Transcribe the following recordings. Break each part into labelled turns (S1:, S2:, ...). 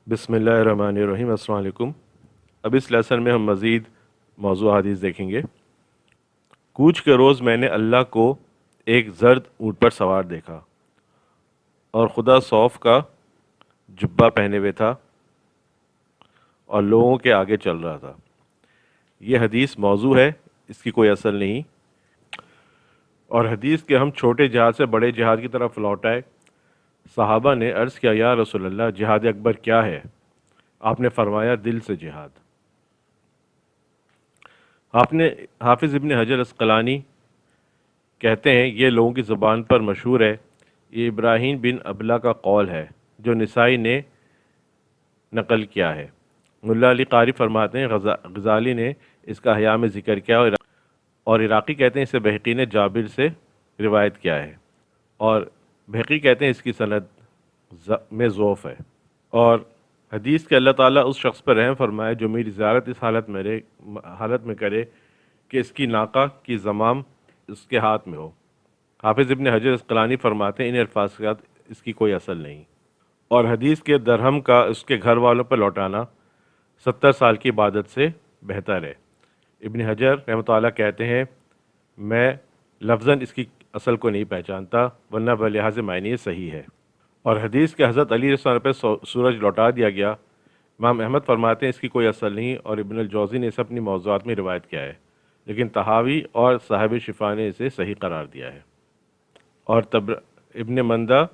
S1: بسم اللہ الرحمن الرحیم۔ السلام علیکم۔ اب اس لیسن میں ہم مزید موضوع حدیث دیکھیں گے۔ کوچ کے روز میں نے اللہ کو ایک زرد اونٹ پر سوار دیکھا اور خدا صوف کا جبہ پہنے ہوئے تھا اور لوگوں کے آگے چل رہا تھا۔ یہ حدیث موضوع ہے، اس کی کوئی اصل نہیں، اور حدیث کے ہم چھوٹے جہاد سے بڑے جہاد کی طرف لوٹ آئے۔ صحابہ نے عرض کیا، یا رسول اللہ، جہاد اکبر کیا ہے؟ آپ نے فرمایا، دل سے جہاد۔ آپ نے حافظ ابن حجر اسقلانی کہتے ہیں، یہ لوگوں کی زبان پر مشہور ہے۔ یہ ابراہیم بن ابلا کا قول ہے جو نسائی نے نقل کیا ہے۔ ملا علی قاری فرماتے ہیں، غزالی نے اس کا احیاء میں ذکر کیا، اور عراقی کہتے ہیں اسے بہقی نے جابر سے روایت کیا ہے، اور بہقی کہتے ہیں اس کی سند میں ضعف ہے۔ اور حدیث کہ اللہ تعالیٰ اس شخص پر رحم فرمائے جو میری زیارت اس حالت میں کرے کہ اس کی ناقہ کی زمام اس کے ہاتھ میں ہو۔ حافظ ابن حجر اسقلانی فرماتے ہیں، ان الفاظ کے ساتھ اس کی کوئی اصل نہیں، اور حدیث کے درہم کا اس کے گھر والوں پر لوٹانا 70 سال کی عبادت سے بہتر ہے۔ ابن حجر رحمۃ اللہ کہتے ہیں، میں لفظاً اس کی اصل کو نہیں پہچانتا، ورنہ بلحاظ معنی یہ صحیح ہے۔ اور حدیث کے حضرت علیہ السلام پہ سورج لوٹا دیا گیا، امام احمد فرماتے ہیں اس کی کوئی اصل نہیں، اور ابن الجوزی نے اسے اپنی موضوعات میں روایت کیا ہے، لیکن طحاوی اور صاحب شفا نے اسے صحیح قرار دیا ہے۔ اور ابن مندہ،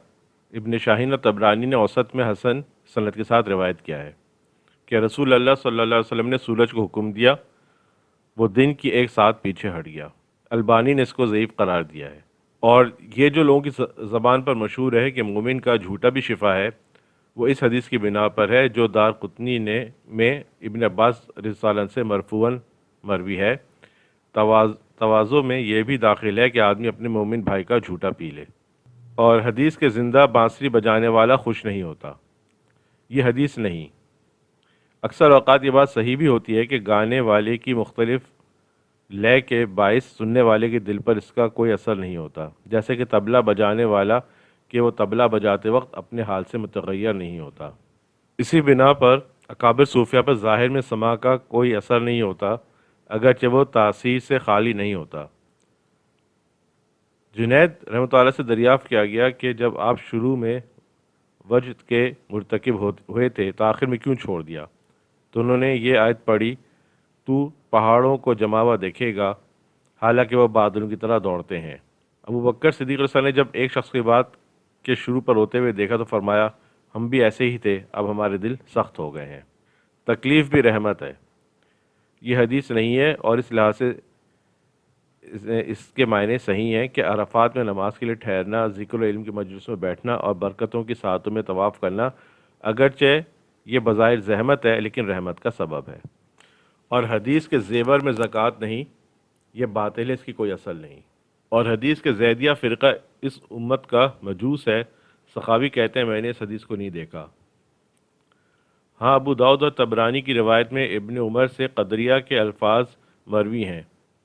S1: ابن شاہین اور طبرانی نے اوسط میں حسن سند کے ساتھ روایت کیا ہے کہ رسول اللہ صلی اللہ علیہ وسلم نے سورج کو حکم دیا، وہ دن کی ایک ساتھ پیچھے ہٹ گیا۔ البانی نے اس کو ضعیف قرار دیا ہے۔ اور یہ جو لوگوں کی زبان پر مشہور ہے کہ مومن کا جھوٹا بھی شفا ہے، وہ اس حدیث کی بنا پر ہے جو دار قطنی میں ابن عباس رضی اللہ عنہ سے مرفوعاً مروی ہے۔ تواضع میں یہ بھی داخل ہے کہ آدمی اپنے مومن بھائی کا جھوٹا پی لے۔ اور حدیث کے زندہ بانسری بجانے والا خوش نہیں ہوتا، یہ حدیث نہیں۔ اکثر اوقات یہ بات صحیح بھی ہوتی ہے کہ گانے والے کی مختلف لے کے باعث سننے والے کے دل پر اس کا کوئی اثر نہیں ہوتا، جیسے کہ طبلہ بجانے والا کہ وہ طبلہ بجاتے وقت اپنے حال سے متغیر نہیں ہوتا۔ اسی بنا پر اکابر صوفیہ پر ظاہر میں سماع کا کوئی اثر نہیں ہوتا، اگرچہ وہ تاثیر سے خالی نہیں ہوتا۔ جنید رحمۃ اللہ سے دریافت کیا گیا کہ جب آپ شروع میں وجد کے مرتکب ہوئے تھے تو آخر میں کیوں چھوڑ دیا؟ تو انہوں نے یہ آیت پڑھی، تو پہاڑوں کو جمع ہوا دیکھے گا حالانکہ وہ بادلوں کی طرح دوڑتے ہیں۔ ابو بکر صدیق علیہ السلام نے جب ایک شخص کی بات کے شروع پر ہوتے ہوئے دیکھا تو فرمایا، ہم بھی ایسے ہی تھے، اب ہمارے دل سخت ہو گئے ہیں۔ تکلیف بھی رحمت ہے، یہ حدیث نہیں ہے، اور اس لحاظ سے اس کے معنی صحیح ہیں کہ عرفات میں نماز کے لیے ٹھہرنا، ذکر و علم کی مجلس میں بیٹھنا اور برکتوں کی ساعتوں میں طواف کرنا، اگرچہ یہ بظاہر زحمت ہے لیکن رحمت کا سبب ہے۔ اور حدیث کے زیور میں زکوٰۃ نہیں، یہ باطل ہے، اس کی کوئی اصل نہیں۔ اور حدیث کے زیدیہ فرقہ اس امت کا مجوس ہے۔ سخاوی کہتے ہیں، میں نے اس حدیث کو نہیں دیکھا۔ ہاں، ابو داؤد اور طبرانی کی روایت میں ابن عمر سے قدریہ کے الفاظ مروی ہیں۔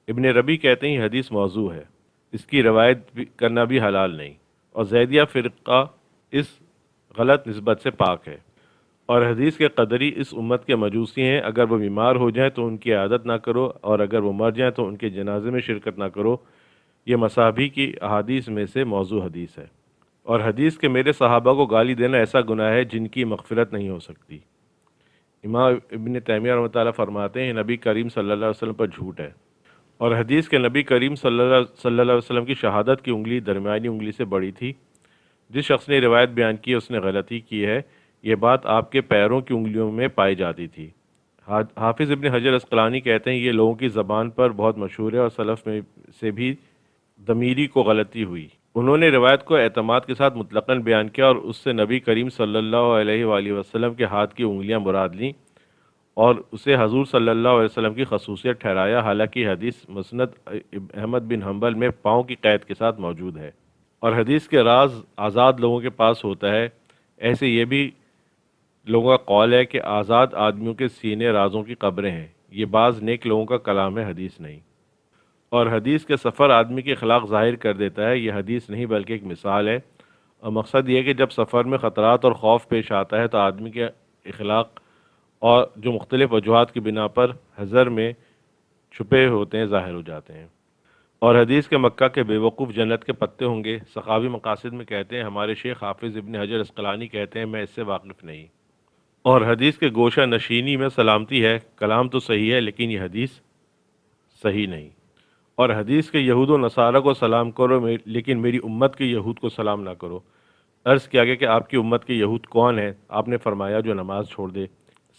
S1: ابن ربی کہتے ہیں یہ حدیث موضوع ہے، اس کی روایت کرنا بھی حلال نہیں، اور زیدیہ فرقہ اس غلط نسبت سے پاک ہے۔ اور حدیث کے قدری اس امت کے مجوسی ہیں، اگر وہ بیمار ہو جائیں تو ان کی عیادت نہ کرو، اور اگر وہ مر جائیں تو ان کے جنازے میں شرکت نہ کرو۔ یہ مصابیح کی احادیث میں سے موضوع حدیث ہے۔ اور حدیث کے میرے صحابہ کو گالی دینا ایسا گناہ ہے جن کی مغفرت نہیں ہو سکتی۔ امام ابن تیمیہ رحمۃ اللہ فرماتے ہیں، نبی کریم صلی اللہ علیہ وسلم پر جھوٹ ہے۔ اور حدیث کے نبی کریم صلی اللہ علیہ وسلم کی شہادت کی انگلی درمیانی انگلی سے بڑی تھی۔ جس شخص نے روایت بیان کی اس نے غلطی کی ہے، یہ بات آپ کے پیروں کی انگلیوں میں پائی جاتی تھی۔ حافظ ابن حجر اسقلانی کہتے ہیں، یہ لوگوں کی زبان پر بہت مشہور ہے، اور سلف میں سے بھی ضمیری کو غلطی ہوئی۔ انہوں نے روایت کو اعتماد کے ساتھ مطلقاً بیان کیا اور اس سے نبی کریم صلی اللہ علیہ وآلہ وسلم کے ہاتھ کی انگلیاں مراد لیں اور اسے حضور صلی اللہ علیہ وسلم کی خصوصیت ٹھہرایا، حالانکہ حدیث مسند احمد بن حنبل میں پاؤں کی قید کے ساتھ موجود ہے۔ اور حدیث کے راز آزاد لوگوں کے پاس ہوتا ہے، ایسے یہ بھی لوگوں کا قول ہے کہ آزاد آدمیوں کے سینے رازوں کی قبریں ہیں۔ یہ بعض نیک لوگوں کا کلام ہے، حدیث نہیں۔ اور حدیث کے سفر آدمی کے اخلاق ظاہر کر دیتا ہے، یہ حدیث نہیں بلکہ ایک مثال ہے، اور مقصد یہ ہے کہ جب سفر میں خطرات اور خوف پیش آتا ہے تو آدمی کے اخلاق اور جو مختلف وجوہات کی بنا پر حضر میں چھپے ہوتے ہیں ظاہر ہو جاتے ہیں۔ اور حدیث کے مکہ کے بے وقوف جنت کے پتے ہوں گے۔ سخاوی مقاصد میں کہتے ہیں، ہمارے شیخ حافظ ابن حجر اسقلانی کہتے ہیں، میں اس سے واقف نہیں۔ اور حدیث کے گوشہ نشینی میں سلامتی ہے، کلام تو صحیح ہے لیکن یہ حدیث صحیح نہیں۔ اور حدیث کے یہود و نصارہ کو سلام کرو لیکن میری امت کے یہود کو سلام نہ کرو۔ عرض کیا گیا کہ آپ کی امت کے یہود کون ہیں؟ آپ نے فرمایا جو نماز چھوڑ دے۔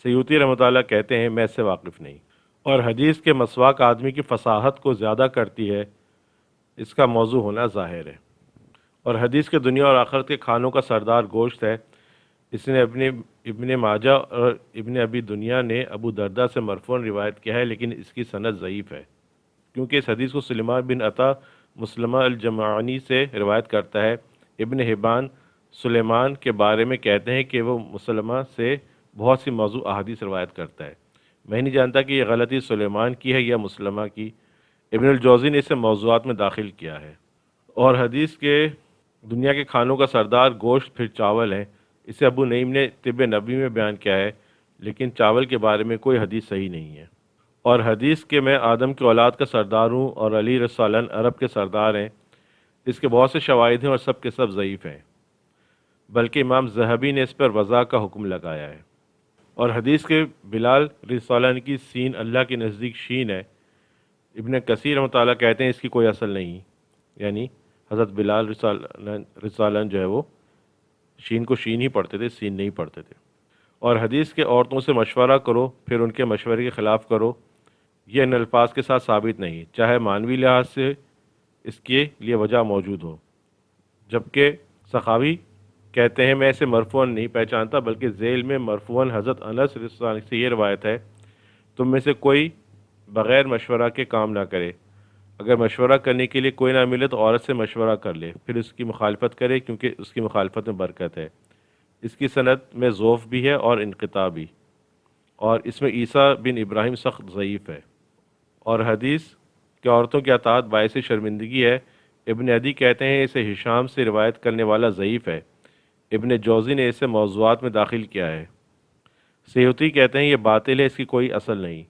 S1: سیوطی رحمۃ اللہ کہتے ہیں، میں اس سے واقف نہیں۔ اور حدیث کے مسواک آدمی کی فصاحت کو زیادہ کرتی ہے، اس کا موضوع ہونا ظاہر ہے۔ اور حدیث کے دنیا اور آخرت کے کھانوں کا سردار گوشت ہے۔ اس نے ابن ماجہ اور ابن ابی دنیا نے ابو دردہ سے مرفوعاً روایت کیا ہے، لیکن اس کی سند ضعیف ہے، کیونکہ اس حدیث کو سلیمان بن عطا مسلمہ الجمعانی سے روایت کرتا ہے۔ ابن حبان سلیمان کے بارے میں کہتے ہیں کہ وہ مسلمہ سے بہت سی موضوع احادیث روایت کرتا ہے۔ میں نہیں جانتا کہ یہ غلطی سلیمان کی ہے یا مسلمہ کی۔ ابن الجوزی نے اسے موضوعات میں داخل کیا ہے۔ اور حدیث کے دنیا کے کھانوں کا سردار گوشت پھر چاول ہے۔ اسے ابو نعیم نے طب نبی میں بیان کیا ہے، لیکن چاول کے بارے میں کوئی حدیث صحیح نہیں ہے۔ اور حدیث کے میں آدم کی اولاد کا سردار ہوں اور علی رضی عرب کے سردار ہیں، اس کے بہت سے شواہد ہیں اور سب کے سب ضعیف ہیں، بلکہ امام ذہبی نے اس پر وضع کا حکم لگایا ہے۔ اور حدیث کے بلال رضی کی سین اللہ کے نزدیک شین ہے۔ ابن کثیر رحمۃ اللہ کہتے ہیں اس کی کوئی اصل نہیں، یعنی حضرت بلال رضی جو ہے وہ شین کو شین ہی پڑھتے تھے، سین نہیں پڑھتے تھے۔ اور حدیث کے عورتوں سے مشورہ کرو پھر ان کے مشورے کے خلاف کرو، یہ ان الفاظ کے ساتھ ثابت نہیں، چاہے معنوی لحاظ سے اس کے لیے وجہ موجود ہو۔ جبکہ سخاوی کہتے ہیں، میں اسے مرفوعاً نہیں پہچانتا، بلکہ ذیل میں مرفوعاً حضرت انس رضی اللہ عنہ سے یہ روایت ہے، تم میں سے کوئی بغیر مشورہ کے کام نہ کرے، اگر مشورہ کرنے کے لیے کوئی نہ ملے تو عورت سے مشورہ کر لے، پھر اس کی مخالفت کرے، کیونکہ اس کی مخالفت میں برکت ہے۔ اس کی سند میں ضعف بھی ہے اور انقطاع بھی، اور اس میں عیسیٰ بن ابراہیم سخت ضعیف ہے۔ اور حدیث کہ عورتوں کی اطاعت باعث شرمندگی ہے، ابن عدی کہتے ہیں اسے ہشام سے روایت کرنے والا ضعیف ہے۔ ابن جوزی نے اسے موضوعات میں داخل کیا ہے۔ سیوطی کہتے ہیں یہ باطل ہے، اس کی کوئی اصل نہیں۔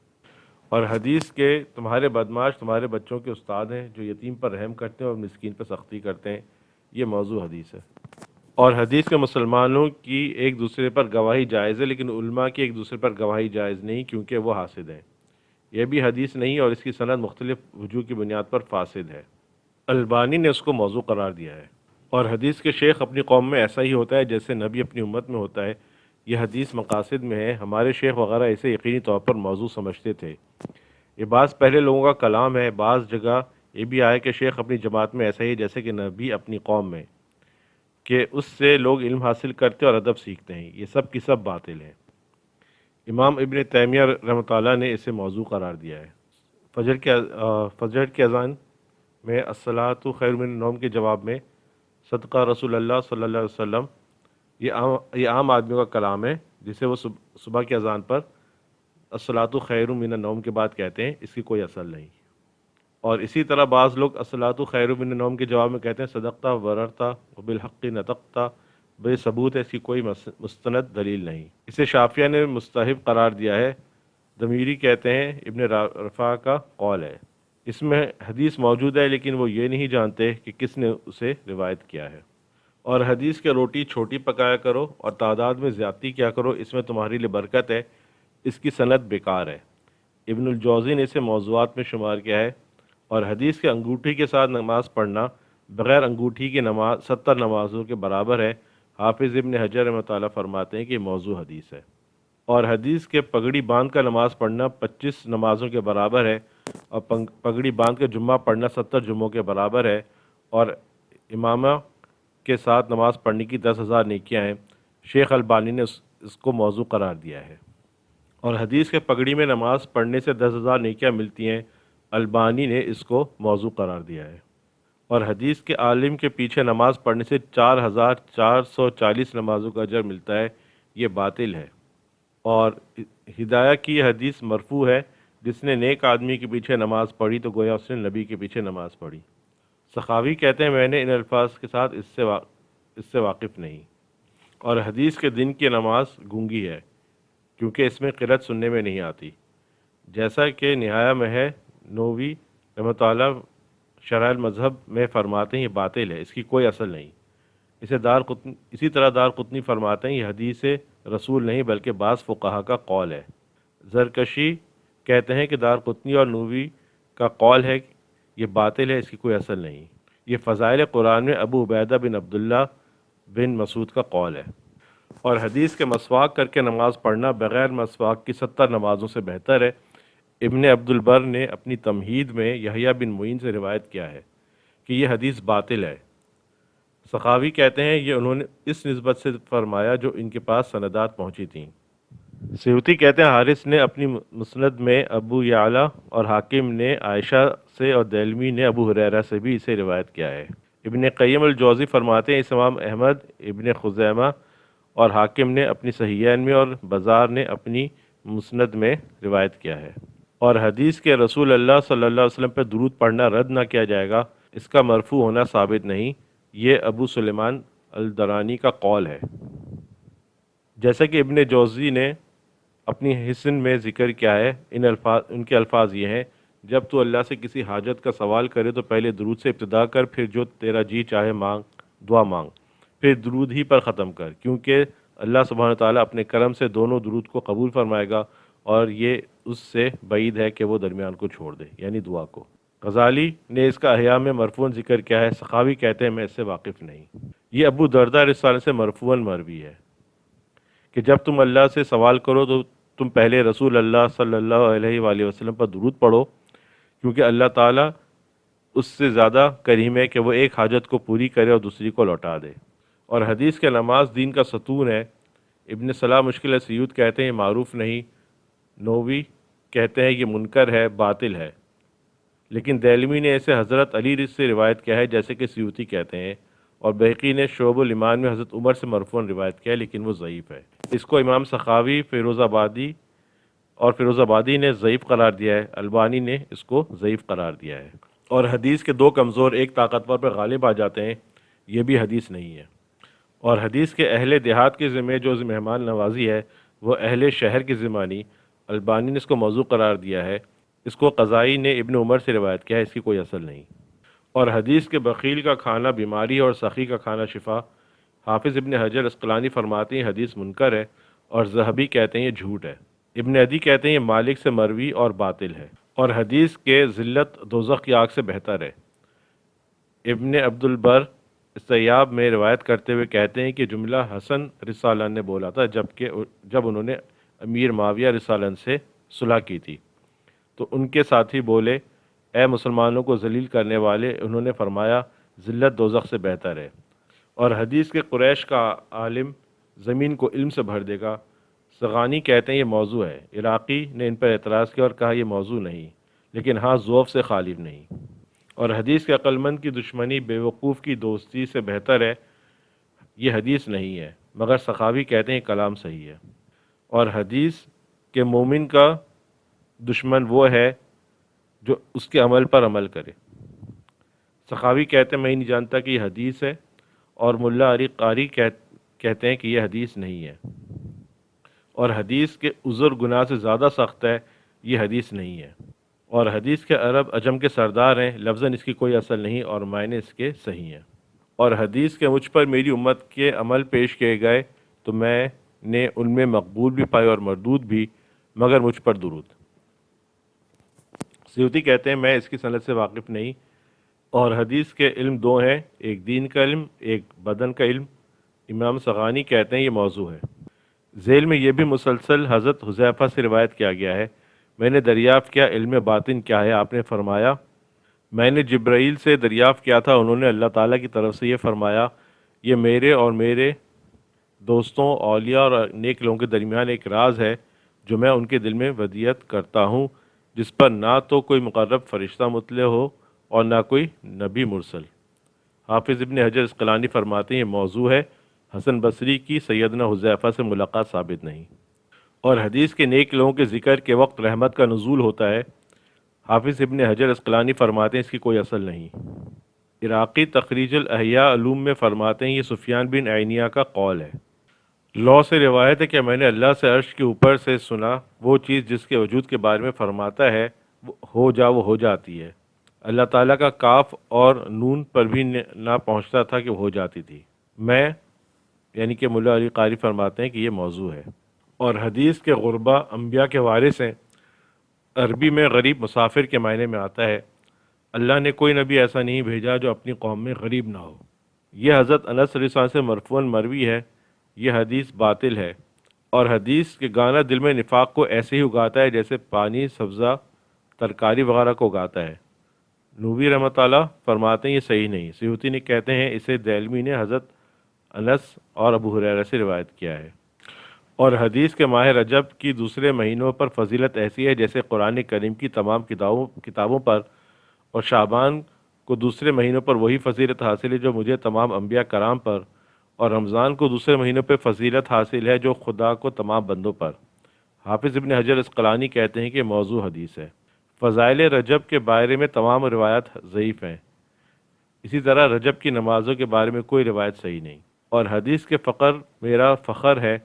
S1: اور حدیث کے تمہارے بدماش تمہارے بچوں کے استاد ہیں، جو یتیم پر رحم کرتے ہیں اور مسکین پر سختی کرتے ہیں، یہ موضوع حدیث ہے۔ اور حدیث کے مسلمانوں کی ایک دوسرے پر گواہی جائز ہے، لیکن علماء کی ایک دوسرے پر گواہی جائز نہیں، کیونکہ وہ حاسد ہیں۔ یہ بھی حدیث نہیں اور اس کی سند مختلف وجوہ کی بنیاد پر فاسد ہے۔ البانی نے اس کو موضوع قرار دیا ہے۔ اور حدیث کے شیخ اپنی قوم میں ایسا ہی ہوتا ہے جیسے نبی اپنی امت میں ہوتا ہے، یہ حدیث مقاصد میں ہے۔ ہمارے شیخ وغیرہ اسے یقینی طور پر موضوع سمجھتے تھے۔ یہ بعض پہلے لوگوں کا کلام ہے۔ بعض جگہ یہ بھی آیا کہ شیخ اپنی جماعت میں ایسا ہی ہے جیسے کہ نبی اپنی قوم میں، کہ اس سے لوگ علم حاصل کرتے اور ادب سیکھتے ہیں، یہ سب کی سب باطل ہیں۔ امام ابن تیمیہ رحمۃ اللہ نے اسے موضوع قرار دیا ہے۔ فجر کی اذان میں الصلاۃ خیر من النوم کے جواب میں صدقہ رسول اللہ صلی اللہ علیہ وسلم، یہ عام آدمیوں کا کلام ہے، جسے وہ صبح کی اذان پر الصلاۃ خیر من النوم کے بعد کہتے ہیں، اس کی کوئی اصل نہیں۔ اور اسی طرح بعض لوگ الصلاۃ خیر من النوم کے جواب میں کہتے ہیں صدقتا وررتا وبالحق نطقتا، بے ثبوت ہے، اس کی کوئی مستند دلیل نہیں۔ اسے شافعیہ نے مستحب قرار دیا ہے۔ ضمیری کہتے ہیں ابن رفاع کا قول ہے، اس میں حدیث موجود ہے لیکن وہ یہ نہیں جانتے کہ کس نے اسے روایت کیا ہے۔ اور حدیث کے روٹی چھوٹی پکایا کرو اور تعداد میں زیادتی کیا کرو، اس میں تمہاری لیے برکت ہے، اس کی سند بیکار ہے۔ ابن الجوزی نے اسے موضوعات میں شمار کیا ہے۔ اور حدیث کے انگوٹھی کے ساتھ نماز پڑھنا بغیر انگوٹھی کی نماز 70 نمازوں کے برابر ہے۔ حافظ ابن حجر رحمۃ اللہ فرماتے ہیں کہ یہ موضوع حدیث ہے۔ اور حدیث کے پگڑی باندھ کر نماز پڑھنا 25 نمازوں کے برابر ہے، اور پگڑی باندھ کر جمعہ پڑھنا 70 جمعوں کے برابر ہے، اور امامہ کے ساتھ نماز پڑھنے کی 10,000 نیکیاں ہیں۔ شیخ البانی نے اس کو موضوع قرار دیا ہے۔ اور حدیث کے پگڑی میں نماز پڑھنے سے 10,000 نیکیاں ملتی ہیں، البانی نے اس کو موضوع قرار دیا ہے۔ اور حدیث کے عالم کے پیچھے نماز پڑھنے سے 4,440 نمازوں کا اجر ملتا ہے، یہ باطل ہے۔ اور ہدایہ کی حدیث مرفوع ہے، جس نے نیک آدمی کے پیچھے نماز پڑھی تو گویا اس نے نبی کے پیچھے نماز پڑھی۔ سخاوی کہتے ہیں میں نے ان الفاظ کے ساتھ اس سے واقف نہیں۔ اور حدیث کے دن کی نماز گونگی ہے، کیونکہ اس میں قلت سننے میں نہیں آتی، جیسا کہ نہایہ میں ہے نووی رحمۃ اللہ شرح المذہب میں فرماتے ہیں یہ باطل ہے، اس کی کوئی اصل نہیں۔ اسی طرح دار قطنی فرماتے ہیں یہ حدیث رسول نہیں بلکہ بعض فقہا کا قول ہے۔ زرکشی کہتے ہیں کہ دار قطنی اور نووی کا قول ہے کہ یہ باطل ہے، اس کی کوئی اصل نہیں۔ یہ فضائل قرآن میں ابو عبیدہ بن عبداللہ بن مسعود کا قول ہے۔ اور حدیث کے مسواک کر کے نماز پڑھنا بغیر مسواک کی 70 نمازوں سے بہتر ہے۔ ابن عبد البر نے اپنی تمہید میں یحییٰ بن معین سے روایت کیا ہے کہ یہ حدیث باطل ہے۔ سخاوی کہتے ہیں یہ انہوں نے اس نسبت سے فرمایا جو ان کے پاس سندات پہنچی تھیں۔ سیوطی کہتے ہیں حارث نے اپنی مسند میں ابو یعلا اور حاکم نے عائشہ سے اور دہلوی نے ابو ہریرہ سے بھی اسے روایت کیا ہے۔ ابن قیم الجوزی فرماتے ہیں اس امام احمد، ابن خزیمہ اور حاکم نے اپنی صحیحین میں اور بزار نے اپنی مسند میں روایت کیا ہے۔ اور حدیث کے رسول اللہ صلی اللہ علیہ وسلم پر درود پڑھنا رد نہ کیا جائے گا، اس کا مرفوع ہونا ثابت نہیں، یہ ابو سلیمان الدرانی کا قول ہے۔ جیسا کہ ابن جوزی نے اپنی حسن میں ذکر کیا ہے، ان کے الفاظ یہ ہیں: جب تو اللہ سے کسی حاجت کا سوال کرے تو پہلے درود سے ابتدا کر، پھر جو تیرا جی چاہے مانگ، دعا مانگ، پھر درود ہی پر ختم کر، کیونکہ اللہ سبحانہ تعالیٰ اپنے کرم سے دونوں درود کو قبول فرمائے گا اور یہ اس سے بعید ہے کہ وہ درمیان کو چھوڑ دے، یعنی دعا کو۔ غزالی نے اس کا احیاء میں مرفوعاً ذکر کیا ہے، سخاوی کہتے ہیں میں اس سے واقف نہیں۔ یہ ابو درداء رسالہ سے مرفوعاً مروی ہے کہ جب تم اللہ سے سوال کرو تو تم پہلے رسول اللہ صلی اللہ علیہ وآلہ وسلم پر درود پڑھو، کیونکہ اللہ تعالیٰ اس سے زیادہ کریم ہے کہ وہ ایک حاجت کو پوری کرے اور دوسری کو لوٹا دے۔ اور حدیث کے نماز دین کا ستون ہے۔ ابن صلاح مشکل سیوط کہتے ہیں یہ معروف نہیں، نووی کہتے ہیں یہ منکر ہے، باطل ہے، لیکن دہلوی نے اسے حضرت علی سے روایت کیا ہے جیسے کہ سیوطی کہتے ہیں، اور بہقی نے شعب الایمان میں حضرت عمر سے مرفوعاً روایت کیا ہے، لیکن وہ ضعیف ہے۔ اس کو امام سخاوی فیروز آبادی نے ضعیف قرار دیا ہے، البانی نے اس کو ضعیف قرار دیا ہے۔ اور حدیث کے دو کمزور ایک طاقتور پر غالب آ جاتے ہیں، یہ بھی حدیث نہیں ہے۔ اور حدیث کے اہل دیہات کے ذمہ جو مہمان نوازی ہے وہ اہل شہر کی ذمہ نہیں، البانی نے اس کو موضوع قرار دیا ہے۔ اس کو قضائی نے ابن عمر سے روایت کیا ہے، اس کی کوئی اصل نہیں۔ اور حدیث کے بخیل کا کھانا بیماری اور سخی کا کھانا شفا، حافظ ابن حجر عسقلانی فرماتے ہیں حدیث منکر ہے، اور ذہبی کہتے ہیں یہ جھوٹ ہے۔ ابن عدی کہتے ہیں یہ مالک سے مروی اور باطل ہے۔ اور حدیث کے ذلت دوزخ کی آگ سے بہتر ہے۔ ابن عبد البر استیاب میں روایت کرتے ہوئے کہتے ہیں کہ جملہ حسن رسالہ نے بولا تھا جب انہوں نے امیر معاویہ رسالہ سے صلح کی تھی، تو ان کے ساتھی بولے اے مسلمانوں کو ذلیل کرنے والے، انہوں نے فرمایا ذلت دوزخ سے بہتر ہے۔ اور حدیث کے قریش کا عالم زمین کو علم سے بھر دے گا، سغانی کہتے ہیں یہ موضوع ہے۔ عراقی نے ان پر اعتراض کیا اور کہا یہ موضوع نہیں، لیکن ہاں ضعف سے خالی نہیں۔ اور حدیث کے عقل مند کی دشمنی بے وقوف کی دوستی سے بہتر ہے، یہ حدیث نہیں ہے، مگر سخاوی کہتے ہیں کلام صحیح ہے۔ اور حدیث کے مومن کا دشمن وہ ہے جو اس کے عمل پر عمل کرے۔ سخاوی کہتے ہیں میں ہی نہیں جانتا کہ یہ حدیث ہے، اور ملا علی قاری کہتے ہیں کہ یہ حدیث نہیں ہے۔ اور حدیث کے عذر گناہ سے زیادہ سخت ہے، یہ حدیث نہیں ہے۔ اور حدیث کے عرب عجم کے سردار ہیں، لفظاً اس کی کوئی اصل نہیں اور معنی اس کے صحیح ہیں۔ اور حدیث کے مجھ پر میری امت کے عمل پیش کیے گئے تو میں نے ان میں مقبول بھی پائے اور مردود بھی، مگر مجھ پر درود۔ سیوطی کہتے ہیں میں اس کی سند سے واقف نہیں۔ اور حدیث کے علم دو ہیں، ایک دین کا علم، ایک بدن کا علم۔ امام سغانی کہتے ہیں یہ موضوع ہے۔ ذیل میں یہ بھی مسلسل حضرت حذیفہ سے روایت کیا گیا ہے، میں نے دریافت کیا علم باطن کیا ہے، آپ نے فرمایا میں نے جبرائیل سے دریافت کیا تھا، انہوں نے اللہ تعالیٰ کی طرف سے یہ فرمایا یہ میرے اور میرے دوستوں، اولیاء اور نیک لوگوں کے درمیان ایک راز ہے جو میں ان کے دل میں ودیعت کرتا ہوں، جس پر نہ تو کوئی مقرب فرشتہ مطلع ہو اور نہ کوئی نبی مرسل۔ حافظ ابن حجر عسقلانی فرماتے ہیں یہ موضوع ہے، حسن بصری کی سیدنا حذیفہ سے ملاقات ثابت نہیں۔ اور حدیث کے نیک لوگوں کے ذکر کے وقت رحمت کا نزول ہوتا ہے، حافظ ابن حجر عسقلانی فرماتے ہیں اس کی کوئی اصل نہیں۔ عراقی تخریج الاحیاء علوم میں فرماتے ہیں یہ سفیان بن عینیہ کا قول ہے۔ لو سے روایت ہے کہ میں نے اللہ سے عرش کے اوپر سے سنا، وہ چیز جس کے وجود کے بارے میں فرماتا ہے وہ ہو جاتی ہے۔ اللہ تعالیٰ کا کاف اور نون پر بھی نہ پہنچتا تھا کہ وہ ہو جاتی تھی۔ میں یعنی کہ ملا علی قاری فرماتے ہیں کہ یہ موضوع ہے۔ اور حدیث کے غربا انبیاء کے وارث ہیں۔ عربی میں غریب مسافر کے معنی میں آتا ہے۔ اللہ نے کوئی نبی ایسا نہیں بھیجا جو اپنی قوم میں غریب نہ ہو۔ یہ حضرت انس رضی اللہ عنہ سے مرفوعاً مروی ہے۔ یہ حدیث باطل ہے، اور حدیث کے گانا دل میں نفاق کو ایسے ہی اگاتا ہے جیسے پانی سبزہ ترکاری وغیرہ کو اگاتا ہے۔ نووی رحمۃ اللہ فرماتے ہیں یہ صحیح نہیں۔ سیوطی نے کہتے ہیں اسے دہلوی نے حضرت انس اور ابو ہریرہ سے روایت کیا ہے۔ اور حدیث کے ماہ رجب کی دوسرے مہینوں پر فضیلت ایسی ہے جیسے قرآن کریم کی تمام کتابوں پر، اور شعبان کو دوسرے مہینوں پر وہی فضیلت حاصل ہے جو مجھے تمام انبیاء کرام پر، اور رمضان کو دوسرے مہینوں پہ فضیلت حاصل ہے جو خدا کو تمام بندوں پر۔ حافظ ابن حجر اسقلانی کہتے ہیں کہ موضوع حدیث ہے۔ فضائل رجب کے بارے میں تمام روایات ضعیف ہیں۔ اسی طرح رجب کی نمازوں کے بارے میں کوئی روایت صحیح نہیں۔ اور حدیث کے فقر میرا فخر ہے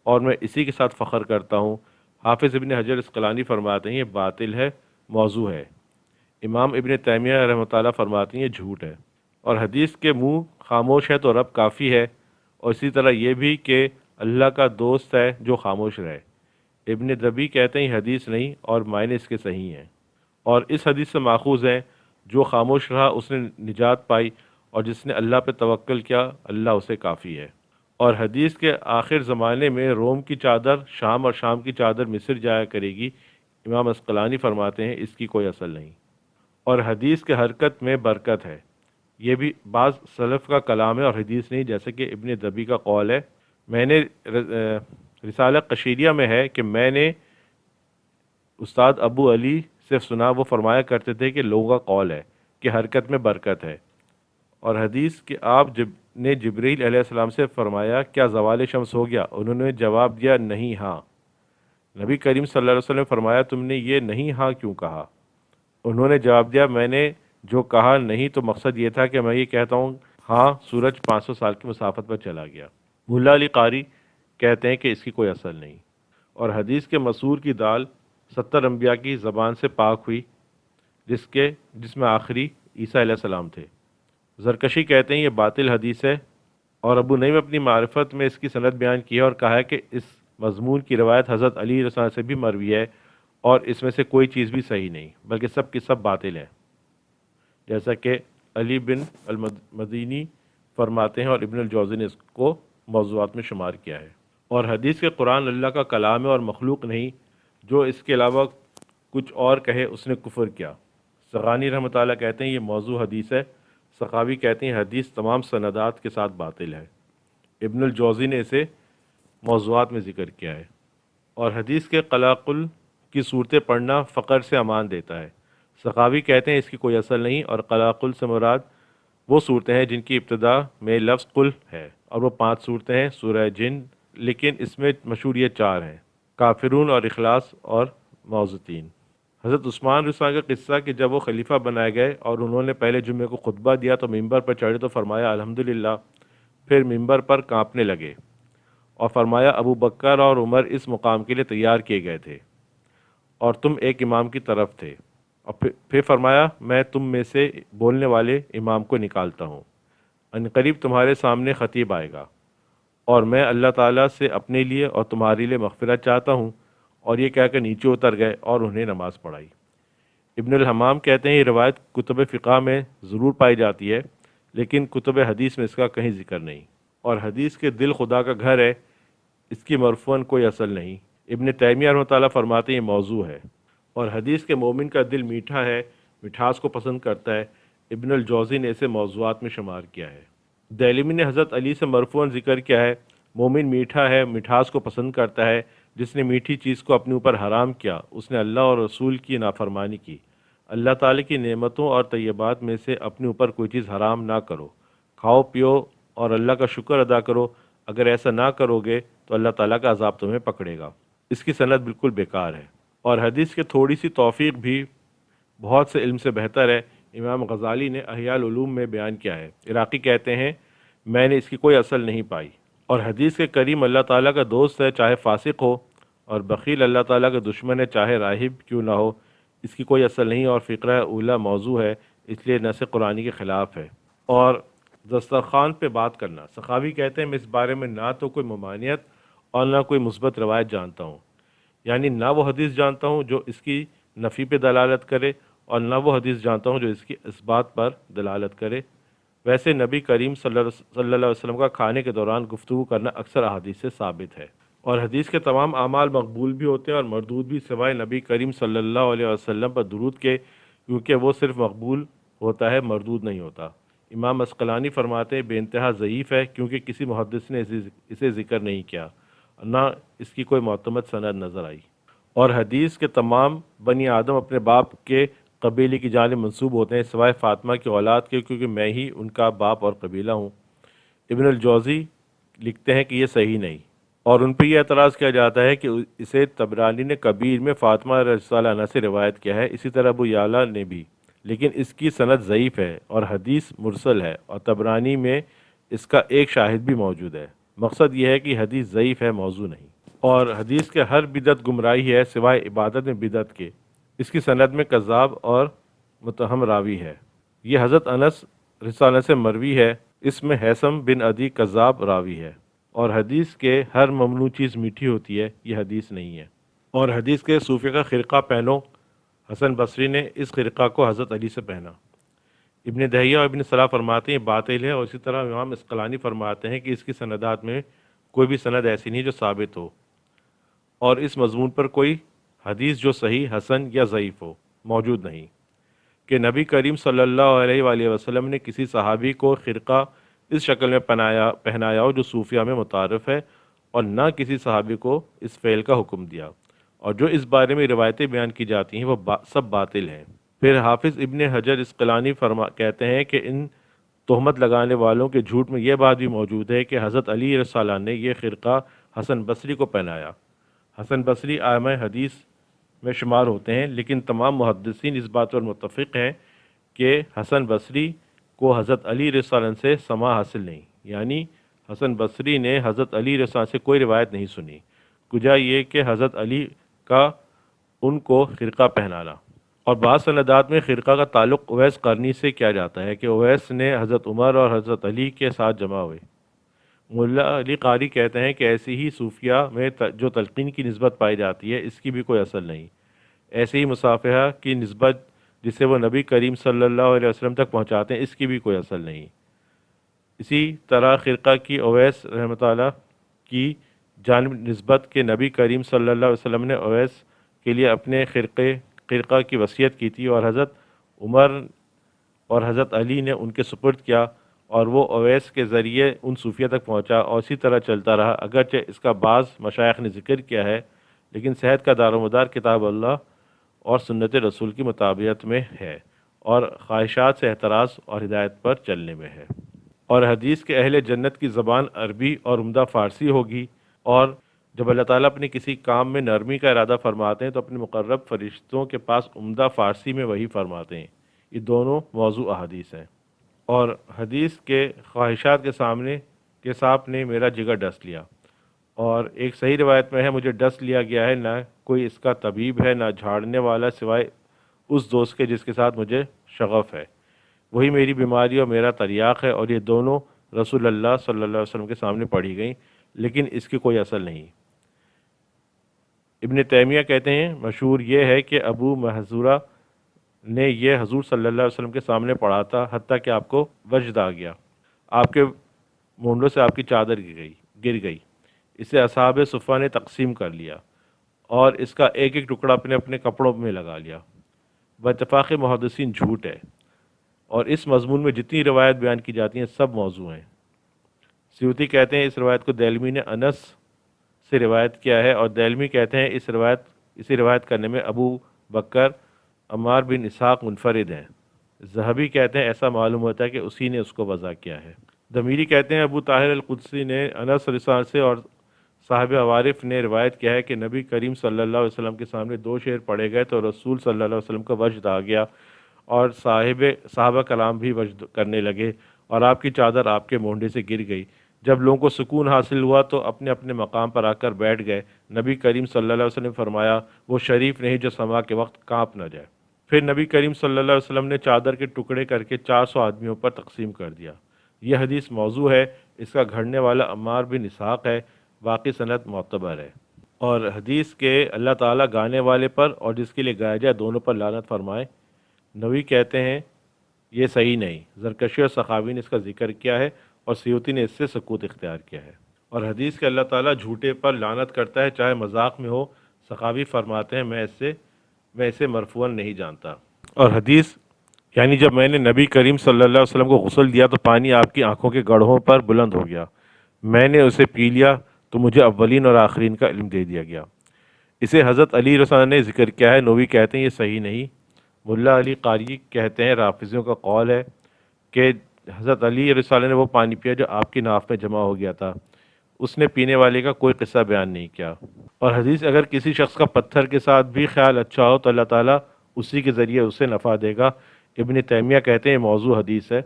S1: اور میں اسی کے ساتھ فخر کرتا ہوں۔ حافظ ابن حجر اسقلانی فرماتے ہیں یہ باطل ہے، موضوع ہے۔ امام ابن تیمیہ رحمۃ اللہ فرماتے ہیں یہ جھوٹ ہے۔ اور حدیث کے منہ خاموش ہے تو رب کافی ہے، اور اسی طرح یہ بھی کہ اللہ کا دوست ہے جو خاموش رہے۔ ابن دبی کہتے ہیں یہ حدیث نہیں اور معنی اس کے صحیح ہیں، اور اس حدیث سے ماخوذ ہے جو خاموش رہا اس نے نجات پائی، اور جس نے اللہ پہ توکل کیا اللہ اسے کافی ہے۔ اور حدیث کے آخر زمانے میں روم کی چادر شام اور شام کی چادر مصر جایا کرے گی۔ امام اسقلانی فرماتے ہیں اس کی کوئی اصل نہیں۔ اور حدیث کے حرکت میں برکت ہے، یہ بھی بعض سلف کا کلام ہے اور حدیث نہیں، جیسے کہ ابن دبی کا قول ہے۔ میں نے رسالہ قشیریہ میں ہے کہ میں نے استاد ابو علی سے سنا، وہ فرمایا کرتے تھے کہ لوگوں کا قول ہے کہ حرکت میں برکت ہے۔ اور حدیث کہ آپ نے جبریل علیہ السلام سے فرمایا کیا زوال شمس ہو گیا؟ انہوں نے جواب دیا نہیں ہاں۔ نبی کریم صلی اللہ علیہ وسلم نے فرمایا تم نے یہ نہیں ہاں کیوں کہا؟ انہوں نے جواب دیا میں نے جو کہا نہیں تو مقصد یہ تھا کہ میں یہ کہتا ہوں ہاں سورج 500 سال کی مسافت پر چلا گیا۔ ملا علی قاری کہتے ہیں کہ اس کی کوئی اصل نہیں۔ اور حدیث کے مسور کی دال 70 انبیاء کی زبان سے پاک ہوئی، جس میں آخری عیسیٰ علیہ السلام تھے۔ زرکشی کہتے ہیں یہ باطل حدیث ہے، اور ابو نعیم اپنی معرفت میں اس کی سند بیان کی ہے اور کہا ہے کہ اس مضمون کی روایت حضرت علی رضی اللہ عنہ سے بھی مروی ہے، اور اس میں سے کوئی چیز بھی صحیح نہیں بلکہ سب کی سب باطل ہیں، جیسا کہ علی بن المدینی فرماتے ہیں، اور ابن الجوزی نے اس کو موضوعات میں شمار کیا ہے۔ اور حدیث کے قرآن اللہ کا کلام ہے اور مخلوق نہیں، جو اس کے علاوہ کچھ اور کہے اس نے کفر کیا۔ سغانی رحمۃ اللہ کہتے ہیں یہ موضوع حدیث ہے۔ سخاوی کہتے ہیں حدیث تمام سندات کے ساتھ باطل ہے۔ ابن الجوزی نے اسے موضوعات میں ذکر کیا ہے۔ اور حدیث کے قلاقل کی صورتیں پڑھنا فقر سے امان دیتا ہے۔ سخاوی کہتے ہیں اس کی کوئی اصل نہیں، اور قلاقل سے مراد وہ صورتیں ہیں جن کی ابتدا میں لفظ قل ہے، اور وہ 5 صورتیں ہیں سورہ جن، لیکن اس میں مشہور یہ 4 ہیں: کافرون اور اخلاص اور معوذتین۔ حضرت عثمان رضی اللہ عنہ کا قصہ کہ جب وہ خلیفہ بنائے گئے اور انہوں نے پہلے جمعے کو خطبہ دیا تو ممبر پر چڑھے تو فرمایا الحمدللہ، پھر ممبر پر کانپنے لگے اور فرمایا ابو بکر اور عمر اس مقام کے لیے تیار کیے گئے تھے اور تم ایک امام کی طرف تھے، اور پھر فرمایا میں تم میں سے بولنے والے امام کو نکالتا ہوں، ان قریب تمہارے سامنے خطیب آئے گا، اور میں اللہ تعالیٰ سے اپنے لیے اور تمہارے لیے مغفرت چاہتا ہوں، اور یہ کہہ کر نیچے اتر گئے اور انہیں نماز پڑھائی۔ ابن الحمام کہتے ہیں یہ روایت کتب فقہ میں ضرور پائی جاتی ہے، لیکن کتب حدیث میں اس کا کہیں ذکر نہیں، اور حدیث کے دل خدا کا گھر ہے، اس کی مرفوعاً کوئی اصل نہیں۔ ابن تیمیہ رحمۃ اللہ فرماتے ہیں یہ موضوع ہے۔ اور حدیث کے مومن کا دل میٹھا ہے، مٹھاس کو پسند کرتا ہے۔ ابن الجوزی نے اسے موضوعات میں شمار کیا ہے۔ دہلوی نے حضرت علی سے مرفوعاً ذکر کیا ہے مومن میٹھا ہے، مٹھاس کو پسند کرتا ہے، جس نے میٹھی چیز کو اپنے اوپر حرام کیا اس نے اللہ اور رسول کی نافرمانی کی۔ اللہ تعالیٰ کی نعمتوں اور طیبات میں سے اپنے اوپر کوئی چیز حرام نہ کرو، کھاؤ پیو اور اللہ کا شکر ادا کرو، اگر ایسا نہ کرو گے تو اللہ تعالیٰ کا عذاب تمہیں پکڑے گا۔ اس کی سند بالکل بیکار ہے، اور حدیث کے تھوڑی سی توفیق بھی بہت سے علم سے بہتر ہے۔ امام غزالی نے احیاء العلوم میں بیان کیا ہے۔ عراقی کہتے ہیں میں نے اس کی کوئی اصل نہیں پائی، اور حدیث کے کریم اللہ تعالیٰ کا دوست ہے چاہے فاسق ہو، اور بخیل اللہ تعالیٰ کا دشمن ہے چاہے راہب کیوں نہ ہو، اس کی کوئی اصل نہیں، اور فقرہ اولا موضوع ہے، اس لیے نص قرآنی کے خلاف ہے۔ اور دسترخوان پہ بات کرنا، سخاوی کہتے ہیں میں اس بارے میں نہ تو کوئی ممانعت اور نہ کوئی مثبت روایت جانتا ہوں، یعنی نہ وہ حدیث جانتا ہوں جو اس کی نفی پہ دلالت کرے، اور نہ وہ حدیث جانتا ہوں جو اس کی اس بات پر دلالت کرے۔ ویسے نبی کریم صلی اللہ علیہ وسلم کا کھانے کے دوران گفتگو کرنا اکثر احادیث سے ثابت ہے، اور حدیث کے تمام اعمال مقبول بھی ہوتے ہیں اور مردود بھی، سوائے نبی کریم صلی اللہ علیہ وسلم پر درود کے، کیونکہ وہ صرف مقبول ہوتا ہے، مردود نہیں ہوتا۔ امام عسقلانی فرماتے ہیں بے انتہا ضعیف ہے، کیونکہ کسی محدث نے اسے ذکر نہیں کیا، نہ اس کی کوئی معتمد سند نظر آئی۔ اور حدیث کے تمام بنی آدم اپنے باپ کے قبیلے کی جانب منسوب ہوتے ہیں، سوائے فاطمہ کی اولاد کے، کیونکہ میں ہی ان کا باپ اور قبیلہ ہوں۔ ابن الجوزی لکھتے ہیں کہ یہ صحیح نہیں، اور ان پہ یہ اعتراض کیا جاتا ہے کہ اسے طبرانی نے کبیر میں فاطمہ رضی اللہ عنہا سے روایت کیا ہے، اسی طرح ابو یعلا نے بھی، لیکن اس کی سند ضعیف ہے اور حدیث مرسل ہے، اور طبرانی میں اس کا ایک شاہد بھی موجود ہے۔ مقصد یہ ہے کہ حدیث ضعیف ہے، موضوع نہیں۔ اور حدیث کے ہر بدعت گمراہی ہے سوائے عبادت میں بدعت کے، اس کی سند میں کذاب اور متہم راوی ہے۔ یہ حضرت انس رضی اللہ عنہ سے مروی ہے، اس میں حیثم بن عدی کذاب راوی ہے۔ اور حدیث کے ہر ممنوع چیز میٹھی ہوتی ہے، یہ حدیث نہیں ہے۔ اور حدیث کے صوفیہ کا خرقہ پہنو، حسن بصری نے اس خرقہ کو حضرت علی سے پہنا۔ ابن دہیہ اور ابن صلاح فرماتے ہیں یہ باطل ہے، اور اسی طرح امام عسقلانی فرماتے ہیں کہ اس کی سندات میں کوئی بھی سند ایسی نہیں جو ثابت ہو، اور اس مضمون پر کوئی حدیث جو صحیح، حسن یا ضعیف ہو موجود نہیں، کہ نبی کریم صلی اللہ علیہ وآلہ وسلم نے کسی صحابی کو خرقہ اس شکل میں پہنایا ہو جو صوفیہ میں متعارف ہے، اور نہ کسی صحابی کو اس فعل کا حکم دیا، اور جو اس بارے میں روایتیں بیان کی جاتی ہیں وہ سب باطل ہیں۔ پھر حافظ ابن حجر عسقلانی کہتے ہیں کہ ان تہمت لگانے والوں کے جھوٹ میں یہ بات بھی موجود ہے کہ حضرت علی رضی اللہ عنہ نے یہ خرقہ حسن بصری کو پہنایا۔ حسن بصری ائمہ حدیث میں شمار ہوتے ہیں، لیکن تمام محدثین اس بات پر متفق ہیں کہ حسن بصری کو حضرت علی رضی اللہ عنہ سے سماع حاصل نہیں، یعنی حسن بصری نے حضرت علی رضی اللہ عنہ سے کوئی روایت نہیں سنی، کجا یہ کہ حضرت علی کا ان کو خرقہ پہنانا۔ اور بعض سندات میں خرقہ کا تعلق اویس قرنی سے کیا جاتا ہے کہ اویس نے حضرت عمر اور حضرت علی کے ساتھ جمع ہوئے۔ ملا علی قاری کہتے ہیں کہ ایسی ہی صوفیہ میں جو تلقین کی نسبت پائی جاتی ہے اس کی بھی کوئی اصل نہیں، ایسے ہی مصافحہ کی نسبت جسے وہ نبی کریم صلی اللہ علیہ وسلم تک پہنچاتے ہیں اس کی بھی کوئی اصل نہیں۔ اسی طرح خرقہ کی اویس رحمۃ اللہ کی جانب نسبت کہ نبی کریم صلی اللہ علیہ وسلم نے اویس کے لیے اپنے خرقہ کی وصیت کی تھی، اور حضرت عمر اور حضرت علی نے ان کے سپرد کیا، اور وہ اویس کے ذریعے ان صوفیہ تک پہنچا، اور اسی طرح چلتا رہا، اگرچہ اس کا بعض مشائخ نے ذکر کیا ہے، لیکن صحت کا دار و مدار کتاب اللہ اور سنت رسول کی مطابقت میں ہے، اور خواہشات سے احتراز اور ہدایت پر چلنے میں ہے۔ اور حدیث کے اہل جنت کی زبان عربی اور عمدہ فارسی ہوگی، اور جب اللہ تعالیٰ اپنے کسی کام میں نرمی کا ارادہ فرماتے ہیں تو اپنے مقرب فرشتوں کے پاس عمدہ فارسی میں وہی فرماتے ہیں۔ یہ دونوں موضوع احادیث ہیں۔ اور حدیث کے خواہشات کے سانپ نے میرا جگر ڈس لیا، اور ایک صحیح روایت میں ہے مجھے ڈس لیا گیا ہے، نہ کوئی اس کا طبیب ہے نہ جھاڑنے والا سوائے اس دوست کے جس کے ساتھ مجھے شغف ہے، وہی میری بیماری اور میرا تریاق ہے۔ اور یہ دونوں رسول اللہ صلی اللہ علیہ وسلم کے سامنے پڑھی گئیں، لیکن اس کی کوئی اصل نہیں۔ ابن تیمیہ کہتے ہیں مشہور یہ ہے کہ ابو محذورہ نے یہ حضور صلی اللہ علیہ وسلم کے سامنے پڑھا تھا، حتیٰ کہ آپ کو وجد آ گیا، آپ کے مونڈوں سے آپ کی چادر گر گئی، اسے اصحاب صفہ نے تقسیم کر لیا، اور اس کا ایک ایک ٹکڑا اپنے اپنے کپڑوں میں لگا لیا۔ باتفاق محدثین جھوٹ ہے، اور اس مضمون میں جتنی روایت بیان کی جاتی ہیں سب موضوع ہیں۔ سیوطی کہتے ہیں اس روایت کو دہلوی نے انس سے روایت کیا ہے، اور دہلوی کہتے ہیں اسی روایت کرنے میں ابو بکر عمار بن اسحاق منفرد ہیں۔ ذہبی کہتے ہیں ایسا معلوم ہوتا ہے کہ اسی نے اس کو وضع کیا ہے۔ دمیری کہتے ہیں ابو طاہر القدسی نے انس رضی سے اور صاحب عوارف نے روایت کیا ہے کہ نبی کریم صلی اللہ علیہ وسلم کے سامنے دو شعر پڑھے گئے تو رسول صلی اللہ علیہ وسلم کا وجد آ گیا، اور صحابہ کلام بھی وجد کرنے لگے، اور آپ کی چادر آپ کے مونڈے سے گر گئی، جب لوگوں کو سکون حاصل ہوا تو اپنے اپنے مقام پر آ کر بیٹھ گئے۔ نبی کریم صلی اللہ علیہ وسلم نے فرمایا وہ شریف نہیں جو سما کے وقت کانپ نہ جائے۔ پھر نبی کریم صلی اللہ علیہ وسلم نے چادر کے ٹکڑے کر کے 400 آدمیوں پر تقسیم کر دیا۔ یہ حدیث موضوع ہے، اس کا گھڑنے والا عمار بن اسحاق ہے، باقی سند معتبر ہے۔ اور حدیث کے اللہ تعالیٰ گانے والے پر اور جس کے لیے گایا جائے دونوں پر لعنت فرمائے، نووی کہتے ہیں یہ صحیح نہیں۔ زرکشی اور سخاوی نے اس کا ذکر کیا ہے اور سیوطی نے اس سے سکوت اختیار کیا ہے۔ اور حدیث کے اللہ تعالیٰ جھوٹے پر لعنت کرتا ہے چاہے مذاق میں ہو۔ سخاوی فرماتے ہیں میں اسے مرفوعاً نہیں جانتا۔ اور حدیث یعنی جب میں نے نبی کریم صلی اللہ علیہ وسلم کو غسل دیا تو پانی آپ کی آنکھوں کے گڑھوں پر بلند ہو گیا، میں نے اسے پی لیا تو مجھے اولین اور آخرین کا علم دے دیا گیا۔ اسے حضرت علی رضی اللہ عنہ نے ذکر کیا ہے، نووی کہتے ہیں یہ صحیح نہیں۔ ملا علی قاری کہتے ہیں رافضیوں کا قول ہے کہ حضرت علی رضی اللہ عنہ نے وہ پانی پیا جو آپ کی ناف میں جمع ہو گیا تھا، اس نے پینے والے کا کوئی قصہ بیان نہیں کیا۔ اور حدیث اگر کسی شخص کا پتھر کے ساتھ بھی خیال اچھا ہو تو اللہ تعالیٰ اسی کے ذریعے اسے نفع دے گا۔ ابن تیمیہ کہتے ہیں یہ موضوع حدیث ہے۔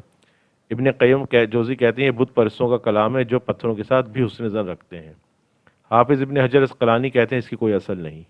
S1: ابن قیم جوزی کہتے ہیں یہ بت پرستوں کا کلام ہے جو پتھروں کے ساتھ بھی حسن ظن رکھتے ہیں۔ حافظ ابن حجر اسقلانی کہتے ہیں اس کی کوئی اصل نہیں۔